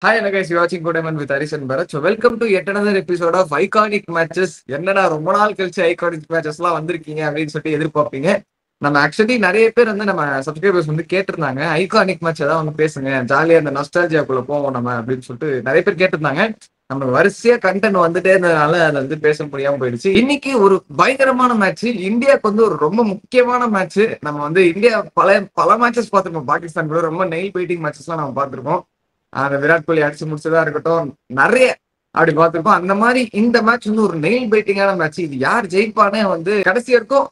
Hi, and guys, you're watching Good with Aris and Bharat. So, welcome to yet another episode of Iconic Matches. என்னடா ரொம்ப நாள் கழிச்சு iconic மேட்சஸ்லாம் வந்திருக்கீங்க அப்படின்னு சொல்லிட்டு எதிர்பார்ப்பீங்க. நம்ம ஆக்சுவலி நிறைய பேர் வந்து நம்ம சப்ஸ்கிரைபர்ஸ் வந்து கேட்டிருந்தாங்க. ஐகானிக் மேட்ச் ஏதாவது வந்து பேசுங்க, ஜாலியா அந்த நஸ்டாலஜியாக்குள்ள போவோம் நம்ம அப்படின்னு சொல்லிட்டு நிறைய பேர் கேட்டிருந்தாங்க. நம்ம வரிசையா கண்டென்ட் வந்துட்டே இருந்ததுனால அதை வந்து பேச முடியாம போயிடுச்சு. இன்னைக்கு ஒரு பயங்கரமான மேட்ச், இந்தியாவுக்கு வந்து ஒரு ரொம்ப முக்கியமான மேட்ச். நம்ம வந்து இந்தியா பல பல மேட்சஸ் பார்த்திருக்கோம். பாகிஸ்தான் கூட ரொம்ப நெயில் பைட்டிங் மேட்சஸ்லாம் நம்ம பார்த்திருக்கோம். அந்த விராட் கோலி அடிச்சு முடிச்சதா இருக்கட்டும், நிறைய அப்படி பார்த்திருக்கோம். அந்த மாதிரி இந்த மேட்ச் வந்து ஒரு நெயில் பைட்டிங்கான மேட்ச். இது யார் ஜெயிப்பானே வந்து கடைசி வரைக்கும்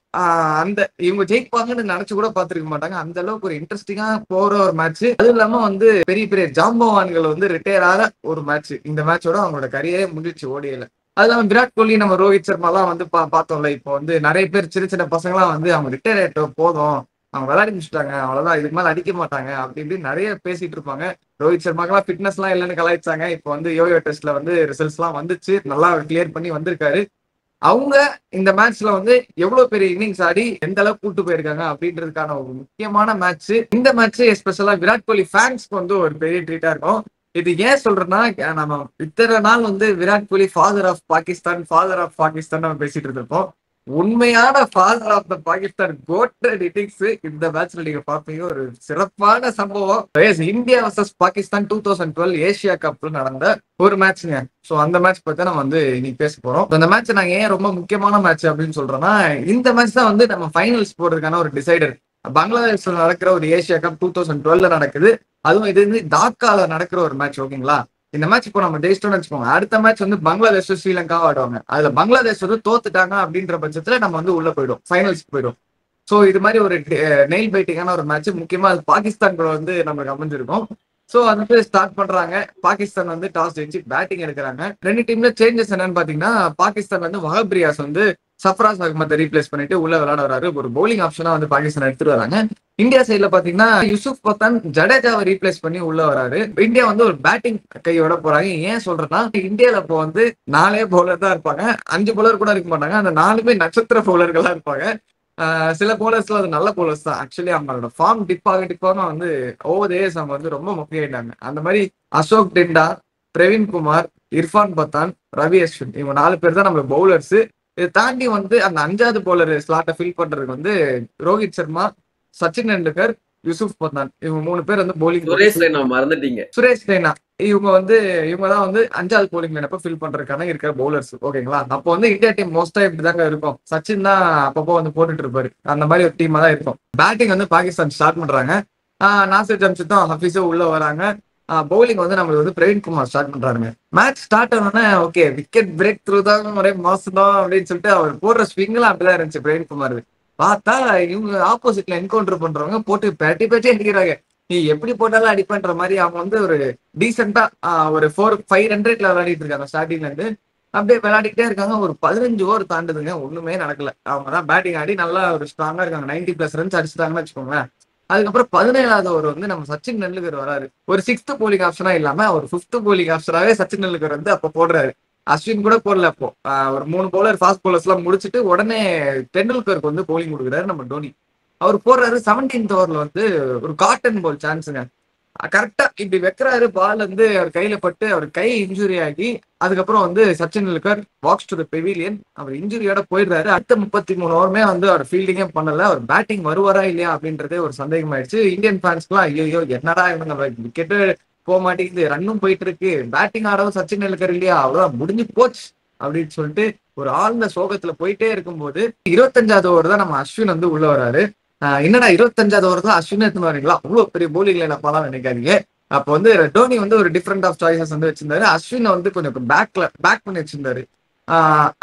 அந்த இவங்க ஜெயிப்பாங்கன்னு நினைச்சு கூட பார்த்திருக்க மாட்டாங்க. அந்த அளவுக்கு ஒரு இன்ட்ரெஸ்டிங்கா போற ஒரு மேட்ச். அதுவும் இல்லாம வந்து பெரிய பெரிய ஜாம்பவான்கள் வந்து ரிட்டையர் ஆக ஒரு மேட்ச். இந்த மேட்சோட அவங்களோட கரியரே முடிச்சு ஓடியல. அது இல்லாம விராட் கோலி, நம்ம ரோஹித் சர்மா எல்லாம் வந்து பார்த்தோம்ல. இப்போ வந்து நிறைய பேர் சின்ன சின்ன பசங்களாம் வந்து அவங்க ரிட்டையர் ஆயிட்டோம் போதும், அவங்க விளையாடி முடிச்சுட்டாங்க, அவ்வளவுதான், இதுக்கு மேல அடிக்க மாட்டாங்க அப்படி இப்படின்னு நிறைய பேசிட்டு இருப்பாங்க. ரோஹித் சர்மாக்கெல்லாம் ஃபிட்னஸ் எல்லாம் இல்லைன்னு கலாய்ச்சாங்க. இப்போ வந்து யோயோ டெஸ்ட்ல வந்து ரிசல்ட்ஸ் எல்லாம் வந்துச்சு, நல்லா கிளியர் பண்ணி வந்திருக்காரு. அவங்க இந்த மேட்ச்ல வந்து எவ்வளவு பெரிய இன்னிங்ஸ் ஆடி எந்த அளவுக்கு கூட்டு போயிருக்காங்க அப்படின்றதுக்கான ஒரு முக்கியமான மேட்ச். இந்த மேட்ச் எஸ்பெஷலா விராட் கோலி ஃபேன்ஸ்க்கு வந்து ஒரு பெரிய ட்ரீட்டா இருக்கும். இது ஏன் சொல்றேன்னா, நம்ம இத்தனை நாள் வந்து விராட் கோலி ஃபாதர் ஆஃப் பாகிஸ்தான் நம்ம பேசிட்டு இருந்திருப்போம். உண்மையான ஃபாதர் ஆஃப் த பாகிஸ்தான் கோட்டட் இன்னிங்ஸ் இந்த மேட்ச்ல நீங்க பாப்பீங்க. ஒரு சிறப்பான சம்பவம். இந்தியா வர்சஸ் பாகிஸ்தான் 2012 ஏசியா கப்ல நடந்த ஒரு மேட்ச்ங்க. சோ அந்த மேட்ச் பத்தி நம்ம வந்து இன்னைக்கு பேச போறோம். அந்த மேட்ச் நாங்க ஏன் ரொம்ப முக்கியமான மேட்ச் அப்படின்னு சொல்றோம்னா, இந்த மேட்ச் தான் வந்து நம்ம ஃபைனல்ஸ் போறதுக்கான ஒரு டிசைடர். பங்களாதேஷ்ல நடக்கிற ஒரு ஏசியா கப் 2012 நடக்குது. அதுவும் இது வந்து டாக்கால நடக்கிற ஒரு மேட்ச். ஓகேங்களா? இந்த மேட்ச் இப்போ நம்ம ஜெயிச்சிட்டோம்னு வச்சுக்கோங்க, அடுத்த மேட்ச் வந்து பங்களாதேஷ் ஸ்ரீலங்கா ஆடுவாங்க. அதுல பங்களாதேஷ் வந்து தோத்துட்டாங்க அப்படின்ற பட்சத்துல நம்ம வந்து உள்ள போயிடும், ஃபைனல்ஸ்க்கு போயிடும். சோ இது மாதிரி ஒரு நெயில் பைட்டிங்கான ஒரு மேட்ச். முக்கியமா அது பாகிஸ்தான் கூட வந்து நமக்கு அமைஞ்சிருக்கும். சோ அது ஸ்டார்ட் பண்றாங்க. பாகிஸ்தான் வந்து டாஸ் ஜெயிச்சு பேட்டிங் எடுக்கிறாங்க. ரெண்டு டீம்ல சேஞ்சஸ் என்னன்னு பாத்தீங்கன்னா, பாகிஸ்தான் வந்து வஹப் ரியாஸ் வந்து சஃப்ராஸ் அகமதை ரீப்ளேஸ் பண்ணிட்டு உள்ள விளையாட வராரு. ஒரு பவுலிங் ஆப்ஷனா வந்து பாகிஸ்தான் எடுத்துட்டு வராங்க. இந்தியா சைட்ல பாத்தீங்கன்னா யூசுப் பத்தான் ஜடேஜாவை ரீப்ளேஸ் பண்ணி உள்ள வராரு. இந்தியா வந்து ஒரு பேட்டிங் கையோட போறாங்க. ஏன் சொல்றேன்னா, இந்தியால இப்போ வந்து 4 பவுலர் தான் இருப்பாங்க, 5 பவுலர் கூட இருக்க மாட்டாங்க. அந்த 4மே நட்சத்திர பவுலர்களா இருப்பாங்க. சில பவுலர்ஸ்ல அது நல்ல பவுலர்ஸ் தான். ஆக்சுவலி அவங்களோட ஃபார்ம் டிப்பாக வந்து ஓவர் டேஸ் அவங்க வந்து ரொம்ப முக்கியமாயிட்டாங்க. அந்த மாதிரி அசோக் டெண்டா, பிரவீன் குமார், இர்ஃபான் பத்தான், ரவி அஸ்வின், இவங்க 4 பேர் தான் நம்ம பவுலர்ஸ். இதை தாண்டி வந்து அந்த 5வது பவுலர் ஸ்லாட்டை ஃபில் பண்றதுக்கு வந்து ரோஹித் சர்மா, சச்சின் டெண்டுல்கர், யூசுப் பத்தான், இவங்க 3 பேர் வந்து பவுலிங். சுரேஷ் ரெய்னா இவங்க தான் வந்து 5வது பவுலிங் லைனப்ப ஃபில் பண்றதுக்கான இருக்கிற பவுலர்ஸ். ஓகேங்களா? அப்போ வந்து இந்தியா டீம் மோஸ்டா இப்படிதாங்க இருக்கும். சச்சின் தான் அப்பப்போ வந்து போட்டுட்டு இருப்பாரு. அந்த மாதிரி ஒரு டீமா தான் இருக்கும். பேட்டிங் வந்து பாகிஸ்தான் ஸ்டார்ட் பண்றாங்க. நாசிர் ஜம்ஷித்தும் ஹஃபீஸும் உள்ள வராங்க. பவுலிங் வந்து நம்மளுக்கு வந்து பிரவீன் குமார் ஸ்டார்ட் பண்றாங்க. மேட்ச் ஸ்டார்ட் ஆனோடனே ஓகே, விக்கெட் பிரேக் த்ரூ தான், ஒரே மாசம் தான் அப்படின்னு சொல்லிட்டு அவர் போடுற ஸ்விங்லாம் அப்படிதான் இருந்துச்சு. பிரவீன் குமார் பார்த்தா இவங்க ஆப்போசிட்ல என்கவுண்டர் பண்றவங்க போட்டு பேட்டி அடிக்கிறாங்க. நீ எப்படி போட்டாலும் அடிப்பன்ற மாதிரி அவங்க வந்து ஒரு டீசெண்டா ஒரு 500ல விளையாடிட்டு இருக்காங்க. ஸ்டார்டிங்ல இருந்து அப்படியே விளையாடிக்கிட்டே இருக்காங்க. ஒரு 15 ஓவர் தாண்டுதுங்க, ஒண்ணுமே நடக்கல. அவங்க தான் பேட்டிங் ஆடி நல்லா ஒரு ஸ்ட்ராங்கா இருக்காங்க. 90+ ரன்ஸ் அடிச்சுட்டாங்கன்னு வச்சுக்கோங்களேன். அதுக்கப்புறம் 17வது ஓவர் வந்து நம்ம சச்சின் டெண்டுல்கர் வராரு. ஒரு 6th போலிங் ஆப்ஷனா இல்லாம ஒரு 5th போலிங் ஆப்ஷனாவே சச்சின் டெண்டுல்கர் வந்து அப்ப போடுறாரு. அஸ்வின் கூட போடல. அப்போ ஒரு 3 பவுலர் ஃபாஸ்ட் பவுலர்ஸ் எல்லாம் முடிச்சுட்டு உடனே டெண்டுல்கருக்கு வந்து போலிங் கொடுக்குறாரு நம்ம டோனி. அவர் போடுறாரு. 17th ஓவர்ல வந்து ஒரு காட்டன் பால் சான்ஸுங்க. கரெக்டா இப்படி வைக்கிறாரு. பால் வந்து அவர் கையில பட்டு அவர் கை இன்ஜுரி ஆகி அதுக்கப்புறம் வந்து Sachin Tendulkar walks to the pavilion. அவர் இன்ஜுரியோட போயிடுறாரு. அடுத்த 33 ஓவருமே வந்து அவர் ஃபீல்டிங்கே பண்ணல. அவர் பேட்டிங் வருவாரா இல்லையா அப்படின்றதே ஒரு சந்தேகம் ஆயிடுச்சு. இந்தியன் ஃபேன்ஸ்க்குலாம் ஐயோ என்னடா இவங்க விக்கெட்டு போக மாட்டேங்குது, ரன்னும் போயிட்டு இருக்கு, பேட்டிங் ஆடவும் சச்சின் டெண்டுல்கர் இல்லையா, அவ்வளவுதான் முடிஞ்சு போச்சு அப்படின்னு சொல்லிட்டு ஒரு ஆழ்ந்த சோகத்துல போயிட்டே இருக்கும்போது 25வது ஓவர் தான் நம்ம அஸ்வின் வந்து உள்ள வராரு. என்னடா 25வது ஓவர் தான் அஸ்வின் எடுத்துன்னு வரீங்களா, அவ்வளவு பெரிய போலிங்ல என்ன பண்ணலாம் நினைக்காதீங்க. அப்போ வந்து டோனி வந்து ஒரு டிஃப்ரெண்ட் ஆஃப் சாய்ஸஸ் வந்து வச்சிருந்தாரு. அஸ்வின் வந்து கொஞ்சம் பேக் பண்ணி வச்சிருந்தாரு.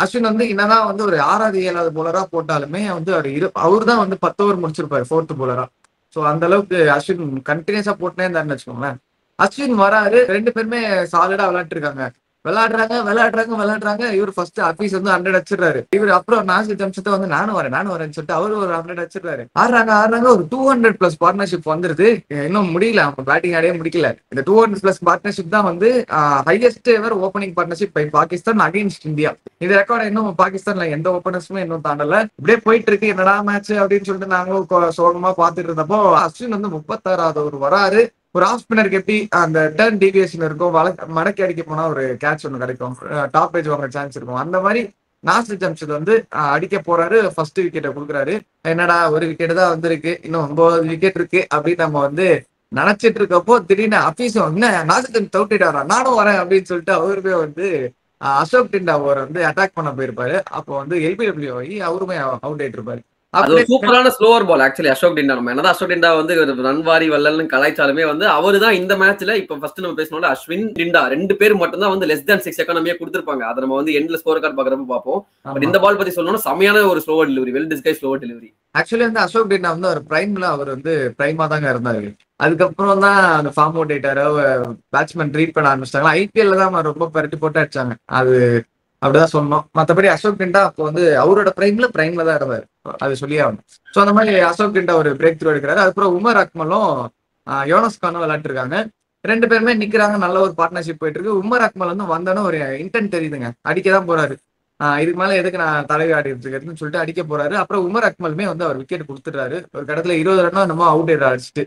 அஸ்வின் வந்து என்னதான் வந்து ஒரு 6வது 7வது போலரா போட்டாலுமே வந்து அவர் தான் வந்து 10 ஓவர் முடிச்சிருப்பாரு 4th போலரா. சோ அந்த அளவுக்கு அஸ்வின் கண்டினியூஸா போட்டுனே இருந்தாருன்னு வச்சுக்கோங்களேன். அஸ்வின் வராரு. 2 பேருமே சாலிடா விளையாட்டு இருக்காங்க. விளையாடுறாங்க. இவர் ஃபர்ஸ்ட் ஆபீஸ் வந்து 100 அடிச்சிடுறாரு. இவர் அப்புறம் நாசிர் ஜம்ஷித்தை வந்து நானும் வரேன்னு சொல்லிட்டு அவரு ஒரு 100 அடிச்சிடுறாரு. ஆடுறாங்க. ஒரு 200+ பார்ட்னர்ஷிப் வந்துருது. இன்னும் முடியல, அவங்க பேட்டிங் ஆடே முடிக்கல. இந்த 200+ பார்ட்னர்ஷிப் தான் வந்து highest ever opening partnership by Pakistan against India. இந்த ரெக்கார்டை இன்னும் பாகிஸ்தான்ல எந்த ஓப்பனர்ஸுமே இன்னும் தாண்டல. இப்படியே போயிட்டு இருக்கு. என்னடா மேட்ச் அப்படின்னு சொல்லிட்டு நாங்களும் சோகமா பாத்துட்டு இருந்தப்போ அஸ்வின் வந்து 36வது ஓவர் வராரு. ஒரு ஆஃப் ஸ்பின்னருக்கு எப்படி அந்த டர்ன் டீவியேஷன் இருக்கும், மடக்கி அடிக்க போனா ஒரு கேட்ச் ஒன்று கிடைக்கும், டாப் ஏஜ் வாங்க சான்ஸ் இருக்கும். அந்த மாதிரி நாசிர் ஜம்ஷத் வந்து அடிக்க போறாரு, ஃபர்ஸ்ட் விக்கெட்டை கொடுக்குறாரு. என்னடா ஒரு விக்கெட் தான் வந்திருக்கு, இன்னும் 9 விக்கெட் இருக்கு அப்படின்னு நம்ம வந்து நினைச்சிட்டு இருக்கப்போ திடீர்னு அபீஸும் என்ன நாசிர் ஜம்ஷத் தவிட்டாரா, நானும் வரேன் அப்படின்னு சொல்லிட்டு அவருமே வந்து அசோக் டிண்டா ஓவர் வந்து அட்டாக் பண்ண போயிருப்பாரு. அப்போ வந்து எல்பிடபிள்யூ ஆகி அவருமே அவுட் ஆயிட்டு இருப்பாரு. அது ஒரு சூப்பரான ஸ்லோவர் பால் ஆக்சுவலி அசோக் டிண்டா. நம்ம என்னதான் அசோக் டிண்டா வந்து ரன்வாரி வல்லல்னு கலாய்ச்சாலுமே வந்து அவரு தான் இந்த மேட்ச்ல இப்ப ஃபர்ஸ்ட் நம்ம பேசணும்ல அஸ்வின் டிண்டா 2 பேர் மட்டும் தான் வந்து லெஸ் தேன் 6 எக்கானமியா கொடுத்திருப்பாங்க. அதை நம்ம வந்து எண்ட்ல ஸ்கோர் கார்டு பாக்குறப்ப பார்ப்போம். பட் இந்த பால் பத்தி சொல்லணும்னா செமையான ஒரு slower delivery, well disguise slower delivery. Actually வந்து அசோக் டிண்டா வந்து அவர் பிரைம்ல அவர் வந்து பிரைமா தாங்க இருந்தாரு. அதுக்கப்புறம் தான் அந்த ஃபார்ம் அவுட் ஆயிட்டாரு, பேட்ஸ்மேன் ட்ரீட் பண்ண ஆரம்பிச்சிட்டாங்க. ஐபிஎல்ல தான் ரொம்ப பரட்டி போட்டு அடிச்சாங்க, அது அப்படிதான் சொன்னோம். மற்றபடி அசோக் டிண்டா அப்போ வந்து அவரோட பிரைம்ல தான் இருந்தாரு, அது சொல்லி ஆகணும். ஸோ அந்த மாதிரி அசோக் டிண்டா ஒரு பிரேக் த்ரூ எடுக்கிறாரு. அதுக்கப்புறம் உமர் அக்மலும் யோனஸ் கானும் விளையாட்டு இருக்காங்க. 2 பேருமே நிக்கிறாங்க, நல்ல ஒரு பார்ட்னர்ஷிப் போயிட்டு இருக்கு. உமர் அக்மல் வந்து வந்தானே ஒரு இன்டென்ட் தெரியுதுங்க, அடிக்கதான் போறாரு. இதுக்கு மேல எதுக்கு நான் தலைவி ஆடிட்டு இருக்கேன்னு சொல்லிட்டு அடிக்க போறாரு. அப்புறம் உமர் அக்மலுமே வந்து அவர் விக்கெட் கொடுத்துட்டாரு. ஒரு கடத்துல 20 ரன்னா நம்ம அவுட் அடிச்சுட்டு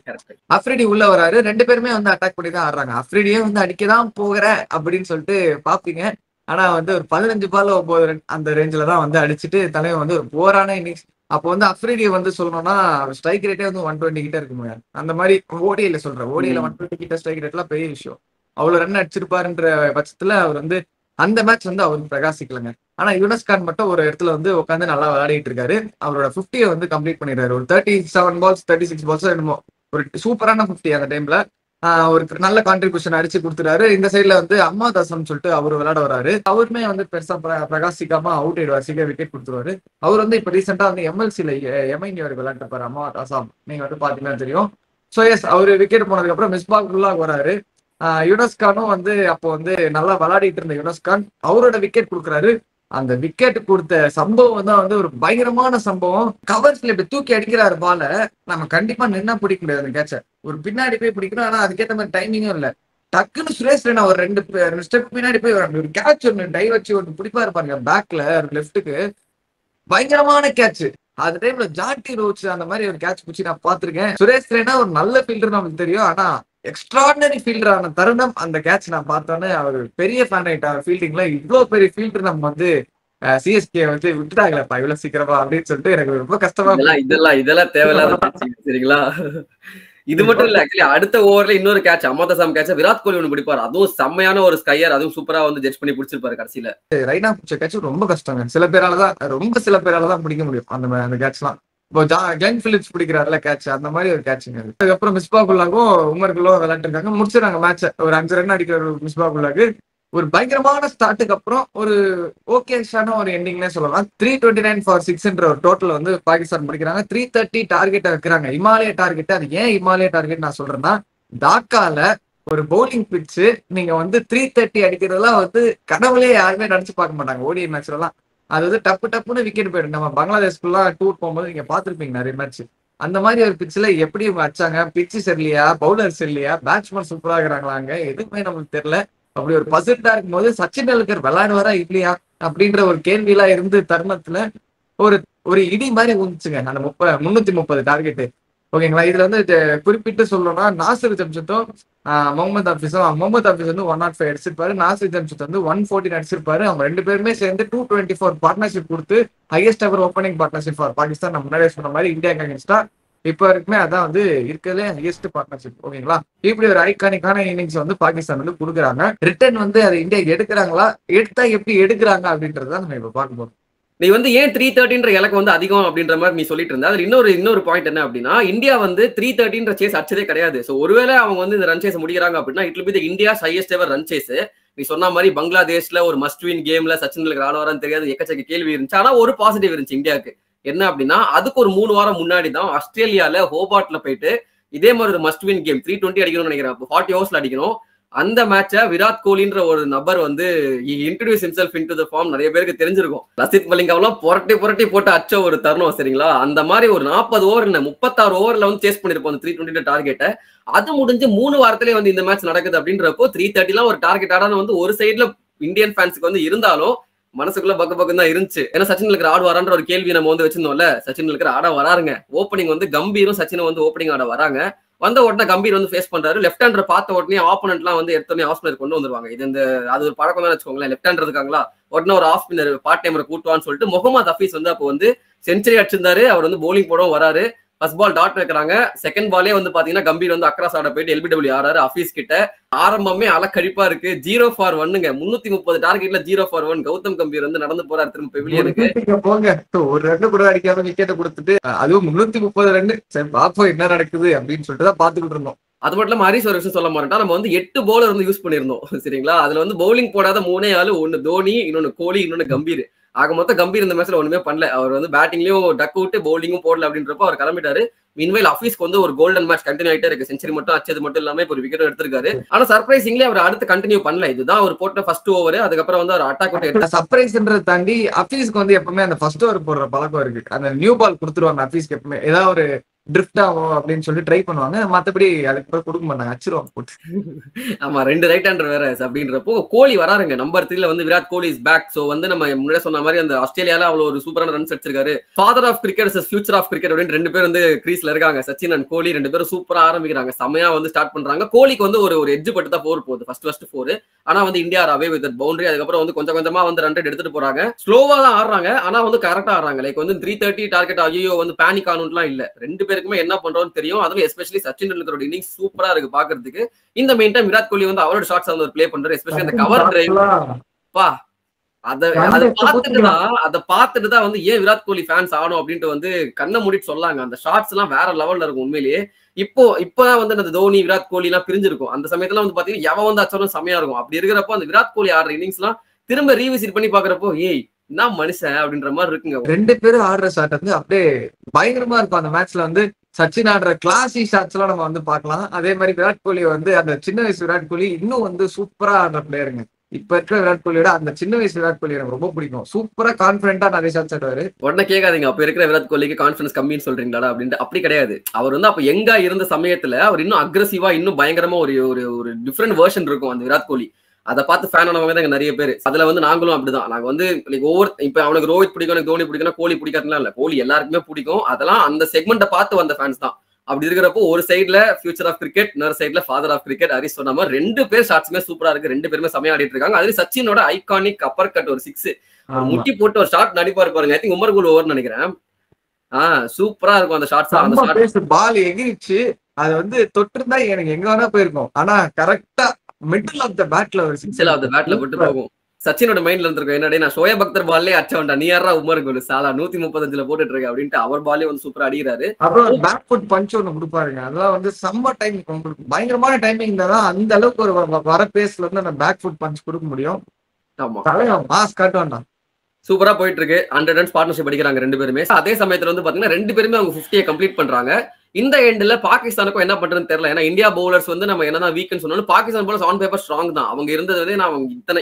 அஃப்ரிடி உள்ள வராரு. 2 பேருமே வந்து அட்டாக் பண்ணி தான் ஆடுறாங்க. அஃப்ரிடியே வந்து அடிக்கதான் போகிற அப்படின்னு சொல்லிட்டு பாப்பீங்க. ஆனா வந்து ஒரு 15 பால் 9 ரன் அந்த ரேஞ்சில தான் வந்து அடிச்சுட்டு தலைவன் வந்து ஒரு போரான இன்னிங்ஸ். அப்போ வந்து அஃப்ரிடியை வந்து சொல்லணும்னா ஸ்ட்ரைக் ரேட்டே வந்து 120 கிட்ட இருக்குங்க. அந்த மாதிரி ஓடிஐல சொல்றேன், ஓடிஐல 120 கிட்ட ஸ்ட்ரைக் ரேட்லாம் பெரிய விஷயம். அவ்வளவு ரன் அடிச்சிருப்பாருன்ற பட்சத்துல அவர் வந்து அந்த மேட்ச் வந்து அவருக்கு பிரகாசிக்கலங்க. ஆனா யூனஸ் கான் மட்டும் ஒரு இடத்துல வந்து உட்காந்து நல்லா விளையாடிட்டு இருக்காரு. அவரோட 50 வந்து கம்ப்ளீட் பண்ணிடுறாரு. ஒரு 37 பால்ஸ் 36 பால்ஸ் என்னமோ ஒரு சூப்பரான 50 அந்த டைம்ல ஒரு நல்ல கான்ட்ரிபியூஷன் அடிச்சு கொடுத்துறாரு. இந்த சைட்ல வந்து அம்மா தாசம் சொல்லிட்டு அவரு விளையாட வராரு. அவருமே வந்து பெருசா பிரகாசிக்காம அவுட் ஆயிடுவார், சீக்கிரம் விக்கெட் கொடுத்துருவாரு. அவர் வந்து இப்ப ரீசெண்டா வந்து எம்எல்சில எம்ஐ விளையாட்டு அம்மா தாசாம், நீங்க வந்து பாத்தீங்கன்னா தெரியும். சோ எஸ், அவரு விக்கெட் போனதுக்கு அப்புறம் மிஸ்பாக் வராரு. யுனஸ்கானும் வந்து அப்போ வந்து நல்லா விளையாடிட்டு இருந்த யுனஸ்கான் அவரோட விக்கெட் கொடுக்குறாரு. அந்த விக்கெட் கொடுத்த சம்பவம் தான் வந்து ஒரு பயங்கரமான சம்பவம். கவர்ஸ்ல இப்படி தூக்கி அடிக்கிறாரு பால, நம்ம கண்டிப்பா நின்னா பிடிக்க முடியாது அந்த கேட்ச. ஒரு பின்னாடி போய் பிடிக்கணும், ஆனா அதுக்கேற்ற மாதிரி டைமிங்கும் இல்ல. டக்குன்னு சுரேஷ் ரெய்னா ஒரு 2 ஸ்டெப் பின்னாடி போய் ஒரு கேட்ச் ஒன்று டை வச்சு ஒன்று பிடிப்பாரு பாருங்க, பேக்ல லெஃப்ட்டுக்கு பயங்கரமான கேட்ச். அந்த டைம்ல ஜாட்டி ரோச் அந்த மாதிரி ஒரு கேட்ச் பிடிச்சி நான் பார்த்திருக்கேன். சுரேஷ் ரெய்னா ஒரு நல்ல ஃபீல்டர் நமக்கு தெரியும், ஆனா எக்ஸ்ட்ராடினரி ஃபீல்டரான தருணம் அந்த கேட்ச் நான் பார்த்தோன்னே அவர் பெரிய ஃபேன் ஆயிட்டார். ஃபீல்டிங்ல இவ்வளவு பெரிய ஃபீல்டர் நம்ம வந்து சிஎஸ்கே வந்து விட்டுட்டாங்களேப்பா இவ்வளவு சீக்கிரமா அப்படின்னு சொல்லிட்டு எனக்கு ரொம்ப கஷ்டமா. இதெல்லாம் தேவையில்லாத சரிங்களா? இது மட்டும் இல்ல, ஆக்சுவலி அடுத்த ஓவர்ல இன்னொரு கேட்ச் அமதாசாம் கேட்ச் விராட் கோலி ஒன்று பிடிப்பாரு. அதுவும் செம்மையான ஒரு ஸ்கையர், அதுவும் சூப்பரா வந்து ஜட்ஜ் பண்ணி பிடிச்சிருப்பாரு கடைசியில. ரைனா பிடிச்ச கேட்ச் ரொம்ப கஷ்டங்க, சில பேராலதான் பிடிக்க முடியும் அந்த கேட்ச் எல்லாம். இப்போ கிளென் பிலிப்ஸ் பிடிக்கிறாருல கேட்ச், அந்த மாதிரி ஒரு கேட்சுங்க. அதுக்கப்புறம் மிஸ்பாகுல்லாக்கும் உமருக்குள்ளும் விளையாட்டு இருக்காங்க, முடிச்சிடறாங்க மேட்ச. ஒரு 5 ரன் அடிக்கிற மிஸ்பாகுல்லாக்கு ஒரு பயங்கரமான ஸ்டார்ட்டுக்கு அப்புறம் ஒரு ஓகேஷான ஒரு எண்டிங்னே சொல்லலாம். 329 for 6 ஒரு டோட்டல் வந்து பாகிஸ்தான் முடிக்கிறாங்க. 330 டார்கெட்டை வைக்கிறாங்க, இமாலய டார்கெட். அது ஏன் இமாலய டார்கெட் நான் சொல்றேன்னா, டாக்கால ஒரு பவுலிங் பிட்ச் நீங்க வந்து 330 அடிக்கிறதெல்லாம் வந்து கனவுலே யாருமே நினைச்சு பார்க்க மாட்டாங்க ஓடிஐ மேட்ச்ல எல்லாம். அது வந்து டப்புன்னு விக்கெட் போயிடும். நம்ம பங்களாதேஷ்குலாம் டூர் போகும்போது நீங்க பாத்துருப்பீங்க நிறைய மேட்ச். அந்த மாதிரி ஒரு பிட்ச்ல எப்படி இவங்க அடிச்சாங்க, பிட்ச் சரியில்லையா, பவுலர் சரியில்லையா, பேட்ஸ்மேன் சூப்பரா இருக்கிறாங்களாங்க, எதுவுமே நமக்கு தெரியல. அப்படி ஒரு பசிட்டா இருக்கும் போது சச்சின் டெண்டுல்கர் விளையாடுவாரா இல்லையா அப்படின்ற ஒரு கேள்வி எல்லாம் இருந்து தருணத்துல ஒரு ஒரு இடி மாதிரி வந்துச்சுங்க அந்த 330 டார்கெட்டு. ஓகேங்களா? இதுல வந்து குறிப்பிட்டு சொல்லணும்னா நாசிர் ஜம்ஷத்தும் முகமது ஹாஃபிஸ் வந்து 105 அடிச்சிருப்பாரு. நாசிர் ஜம்ஷத் வந்து 114 அடிச்சிருப்பாரு. அவங்க 2 பேருமே சேர்ந்து 224 பார்ட்னர்ஷிப் கொடுத்து highest ever opening partnership for Pakistan. நம்ம முன்னாடியே சொன்ன மாதிரி இந்தியாக்கு அகேன்ஸ்டா இப்ப வரைக்குமே அதான் வந்து இருக்கிறதுலே ஹையஸ்ட் பார்ட்னர்ஷிப். ஓகேங்களா? இப்படி ஒரு ஐகானிக்கான இன்னிங்ஸ் வந்து பாகிஸ்தான் வந்து கொடுக்குறாங்க. ரிட்டர்ன் வந்து அதை இந்தியா எடுக்கிறாங்களா, எடுத்தா எப்படி எடுக்கிறாங்க அப்படின்றத நம்ம இப்ப பார்க்க போறோம். நீ வந்து ஏன் 330 இலக்கு வந்து அதிகம் அப்படின்ற மாதிரி நீ சொல்லிட்டு இருந்த. அது இன்னொரு பாயிண்ட் என்ன அப்படின்னா, இந்தியா வந்து 330 சேஸ் அடிச்சதே கிடையாது. சோ ஒருவேளை அவங்க வந்து இந்த ரன் சேஸ் முடிக்கிறாங்க அப்படின்னா it will be the India's highest ever run chase. நீ சொன்ன மாதிரி பங்களாதேஷ்ல ஒரு மஸ்ட் வின் கேம்ல சச்சின் டெண்டுல்கர் ஆட வரான்னு தெரியாது, எக்கச்சக்க கேள்வி இருந்துச்சு. ஆனா ஒரு பாசிட்டிவ் இருந்துச்சு இந்தியாவுக்கு. என்ன அப்படின்னா, அதுக்கு ஒரு 3 வாரம் முன்னாடி தான் ஆஸ்திரேலியால ஹோபார்ட்ல போயிட்டு இதே மாதிரி ஒரு மஸ்ட் வின் கேம் 320 அடிக்கணும்னு நினைக்கிறேன். 40 ஓவர்ஸ்ல அடிக்கணும். அந்த மேட்சை விராட் கோலின்ற ஒரு நபர் வந்து introduce himself into the form நிறைய பேருக்கு தெரிஞ்சிருக்கும். லசித் மலிங்காவெல்லாம் புரட்டி போட்டு அச்ச ஒரு தருணம் சரிங்களா? அந்த மாதிரி ஒரு 40 ஓவர் 36 ஓவர்ல வந்து சேஸ் பண்ணிருப்போம் அந்த 320 டார்கெட்டை. அது முடிஞ்சு 3 வாரத்திலே வந்து இந்த மேட்ச் நடக்குது அப்படின்றப்போ 330 ஒரு டார்கெட் ஆடான வந்து ஒரு சைட்ல இந்தியன் ஃபேன்ஸுக்கு வந்து இருந்தாலும் மனசுக்குள்ள பக்கம் தான் இருந்துச்சு. ஏன்னா சச்சின் டெண்டுல்கர் ஆடுவாரான்ற ஒரு கேள்வி நம்ம வந்து வச்சிருந்தோம்ல. சச்சின் டெண்டுல்கர் ஆட வராருங்க. ஓப்பனிங் வந்து கம்பீரும் சச்சினும் வந்து ஓப்பனிங் ஆட வராங்க. வந்த உடனே கம்பீர் வந்து ஃபேஸ் பண்றாரு. லெஃப்ட் ஹேண்டர் பார்த்த உடனே ஆப்போனன்ட்லாம் வந்து எடுத்த உடனே ஆஃப் ஸ்பின்னர் கொண்டு வந்துருவாங்க. இது இந்த அது ஒரு பழக்கம் தான் வச்சுக்கோங்களேன். லெஃப்ட் ஹேண்டர் இருக்காங்களா, உடனே ஒரு ஆஃப் ஸ்பின்னர் பார்ட் டைமரை கூட்டுவான்னு சொல்லிட்டு முகமது ஹஃபீஸ் வந்து அப்போ வந்து செஞ்சுரி அடிச்சிருந்தாரு. அவர் வந்து போலிங் போடவும் வராரு. ஃபர்ஸ்ட் பால் டாட் வைக்கிறாங்க. செகண்ட் பாலே வந்து பாத்தீங்கன்னா கம்பீர் வந்து அக்ராஸ் ஆட போயிட்டு LBW ஆறாரு ஹஃபீஸ் கிட்ட. ஆரம்பமே அலக்கழிப்பா இருக்கு. 0 for 1ங்க. 330 டார்கெட்ல 0 for 1. கௌதம் கம்பீர் வந்து நடந்து போறாரு திரும்ப பெவிலியனுக்கு. போங்க, ஒரு ரன் கூட அடிக்காம விக்கெட்டை கொடுத்துட்டு, அதுவும் 330 ரன். சரி பாப்போம் என்ன நடக்குது அப்படின்னு சொல்லிட்டு தான் பாத்துக்கிட்டு இருந்தோம். அது மட்டும் இல்லாம ஹரிஸ் ஒரு விஷயம் சொல்ல மாட்டோம். நம்ம வந்து 8 பவுலர் வந்து யூஸ் பண்ணிருந்தோம் சரிங்களா. அதுல வந்து பவுலிங் போடாத 3 ஆளு, ஒன்னு தோனி, இன்னொன்னு கோலி, இன்னொன்னு கம்பீர். ஆக மொத்தம் கம்பீர் இந்த மேட்ச்ல ஒண்ணுமே பண்ணல. அவர் வந்து பேட்டிங்லயும் டக் விட்டு பவுலிங்கும் போடல அப்படின்றப்ப அவர் கிளம்பிட்டாரு. மீன்வைல் ஹஃபீஸ்க்கு வந்து ஒரு கோல்டன் மேட்ச் கண்டினியூ ஆயிட்டே இருக்கு. செஞ்சுரி மட்டும் அச்சது மட்டும் இல்லாம இப்போ ஒரு விக்கெட் எடுத்திருக்காரு. ஆனா சர்ப்ரைசிங்லி அவர் அடுத்து கண்டினியூ பண்ணல. இதுதான் அவர் போட்ட ஃபர்ஸ்ட் ஓவர். அதுக்கப்புறம் வந்து அவர் அட்டாக் விட்டு சர்ப்ரைஸ்ன்றதை தாண்டி ஹஃபீஸ்க்கு வந்து எப்பவுமே அந்த ஃபர்ஸ்ட் ஓவர் போடுற பழக்கம் இருக்கு. அந்த நியூ பால் கொடுத்துருவாங்க ஹஃபீஸ்க்கு எப்பவுமே. ஏதாவது ஒரு ட்ரிஃப்ட் ஆகும் அப்படின்னு சொல்லி ட்ரை பண்ணுவாங்க. மத்தபடி அதுக்கு பிறகு கொடுக்க மாட்டாங்க, அச்சிருவாங்க போட்டு. ஆமா, 2 ரைட் ஹேண்டர் வேற அப்படின்றப்போ கோலி வராருங்க. நம்பர் 3ல வந்து விராட் கோலி இஸ் பேக். சோ வந்து நம்ம முன்னாடி சொன்ன மாதிரி அந்த ஆஸ்திரேலியால அவ்வளவு ஒரு சூப்பரான ரன்ஸ் அடிச்சிருக்காரு. Father of cricket is future of cricket அப்படின்னு 2 பேர் வந்து கிரீஸ்ல இருக்காங்க. சச்சின் அண்ட் கோலி 2 பேரும் சூப்பரா ஆரம்பிக்கிறாங்க. செமையா வந்து ஸ்டார்ட் பண்றாங்க. கோலிக்கு வந்து ஒரு எட்ஜ் பட்டு தான் 4 போகுது. ஃபர்ஸ்ட் 4. ஆனா வந்து இந்தியா அவே வித் பவுண்டரி. அதுக்கப்புறம் வந்து கொஞ்சம் கொஞ்சமா வந்து ரன் ரேட் எடுத்துட்டு போறாங்க. ஸ்லோவா தான் ஆடுறாங்க, ஆனா வந்து கரெக்டா ஆடுறாங்க. லைக் வந்து 330 டார்கெட் ஐயோ வந்து பேனிக் ஆனும்லாம் இல்ல. 2 பேருக்குமே என்ன பண்றோம்னு தெரியும். அதுவும் எஸ்பெஷலி சச்சின் டெண்டுல்கரோட இன்னிங்ஸ் சூப்பரா இருக்கு பாக்குறதுக்கு. இந்த மெயின் டைம் விராட் கோலி வந்து அவரோட ஷாட்ஸ் வந்து ப்ளே பண்றாரு. எஸ்பெஷலி அந்த கவர் டிரைவ் பா அதை பார்த்துட்டு தான் வந்து ஏன் விராட் கோலி ஃபேன்ஸ் ஆகணும் அப்படின்ட்டு வந்து கண்ணை மூடிட்டு சொல்லாங்க. அந்த ஷாட்ஸ் எல்லாம் வேற லெவல்ல இருக்கும் உண்மையிலேயே. இப்பதான் வந்து அந்த தோனி விராட் கோலி எல்லாம் பிரிஞ்சிருக்கும். அந்த சமயத்துல வந்து பாத்தீங்கன்னா எவன் வந்து அச்சாலும் செமையா இருக்கும். அப்படி இருக்கிறப்போ அந்த விராட் கோலி ஆடுற இன்னிங்ஸ் எல்லாம் திரும்ப ரீவிசிட் பண்ணி பாக்குறப்போ ஏய் என்ன மனுஷன் அப்படின்ற மாதிரி இருக்குங்க. 2 பேரும் ஆடுற ஷாட் வந்து அப்படியே பயங்கரமா இருக்கும். அந்த மேட்ச்ல வந்து சச்சின் ஆடுற கிளாசி ஷாட்ஸ் எல்லாம் நம்ம வந்து பார்க்கலாம். அதே மாதிரி விராட் கோலி வந்து அந்த சின்ன வயசு விராட் கோலி இன்னும் வந்து சூப்பரா ஆடுற பிளேயருங்க. இப்ப இருக்கிற விராட் கோலியோட அந்த சின்ன வயசு விராட் கோலி எனக்கு ரொம்ப பிடிக்கும். சூப்பரா கான்பிடண்டா நிறைய ஷாட்ஸ் ஆடுவாரு. உடனே கேட்காதீங்க அப்ப இருக்கிற விராட் கோலிக்கு கான்பிடன்ஸ் கம்மின்னு சொல்றீங்களா அப்படின்ட்டு. அப்படி கிடையாது. அவர் வந்து அப்ப எங்கா இருந்த சமயத்துல அவர் இன்னும் அக்ரெசிவா இன்னும் பயங்கரமா ஒரு டிஃப்ரெண்ட் வெர்ஷன் இருக்கும் அந்த விராட் கோலி. அதை பார்த்து ஃபேன் ஆனவங்க தான் நிறைய பேர். அதுல வந்து நாங்களும் அப்படிதான். நாங்க வந்து இப்ப அவனுக்கு ரோஹித் பிடிக்கும், எனக்கு தோனி பிடிக்கும், கோலி பிடிக்காதுலாம் இல்ல. கோலி எல்லாருக்குமே பிடிக்கும். அதெல்லாம் அந்த செக்மெண்ட்டை பார்த்து வந்த ஃபேன்ஸ் தான். அப்படி இருக்கிறப்போ ஒரு சைட்ல ஃபியூச்சர் ஆஃப் கிரிக்கெட், இன்னொரு சைட்ல ஃபாதர் ஆஃப் கிரிக்கெட் ஹரிஸ் சொன்ன மாதிரி 2 பேர் ஷாட்ஸுமே சூப்பரா இருக்கு. 2 பேருமே செமையா ஆடிட்டு இருக்காங்க. அதுல சச்சினோட ஐகானிக் அப்பர் கட் ஒரு 6 முட்டி போட்டு ஒரு ஷாட் நடிப்பாரு பாருங்க. I think Umar Gul over நினைக்கிறேன். சூப்பரா இருக்கும் அந்த ஷாட்ஸ். அந்த ஷாட் பால் எகிரிச்சு அது வந்து தொட்டிருந்தா எனக்கு எங்க வேணா போயிருக்கும். ஆனா கரெக்டா மிடில் ஆஃப் த பேட்ல ஒரு சிக்ஸர் ஆஃப் த பேட்ல போட்டு போகும். சச்சினோட மைண்ட்ல இருந்திருக்கும் என்னடே நான் ஷோயப் அக்தர் பால்லே அச்சவன்டா, நீ யாரா உமர் குல் சாலா 135ல போட்டுட்டு இருக்க அப்படின்ட்டு அவர் பாலே வந்து சூப்பரா அடிக்கிறாரு. அப்புறம் பேக் ஃபுட் பஞ்ச் ஒன்னு கொடுப்பாருங்க. அதெல்லாம் வந்து செம்ம டைம், உங்களுக்கு பயங்கரமான டைமிங் தான். அந்த அளவுக்கு ஒரு வர பேஸ்ல இருந்து அந்த பேக் ஃபுட் பஞ்ச் கொடுக்க முடியும். ஆமா, மாஸ் காட்டுவான்டா. சூப்பரா போயிட்டு இருக்கு. 100 ரன்ஸ் பார்ட்னர்ஷிப் அடிக்கிறாங்க 2 பேருமே. அதே சமயத்துல வந்து பாத்தீங்கன்னா 2 பேருமே அவங்க 50 கம்ப்ளீட் பண்றாங்க. இந்த எண்ட்ல பாகிஸ்தானுக்கும் என்ன பண்றதுன்னு தெரியல. ஏன்னா இந்தியா பவுலர்ஸ் வந்து நம்ம என்னதான் வீக்னு சொன்னாலும் Pakistan bowlers on paper strong தான். அவங்க இருந்ததே நான்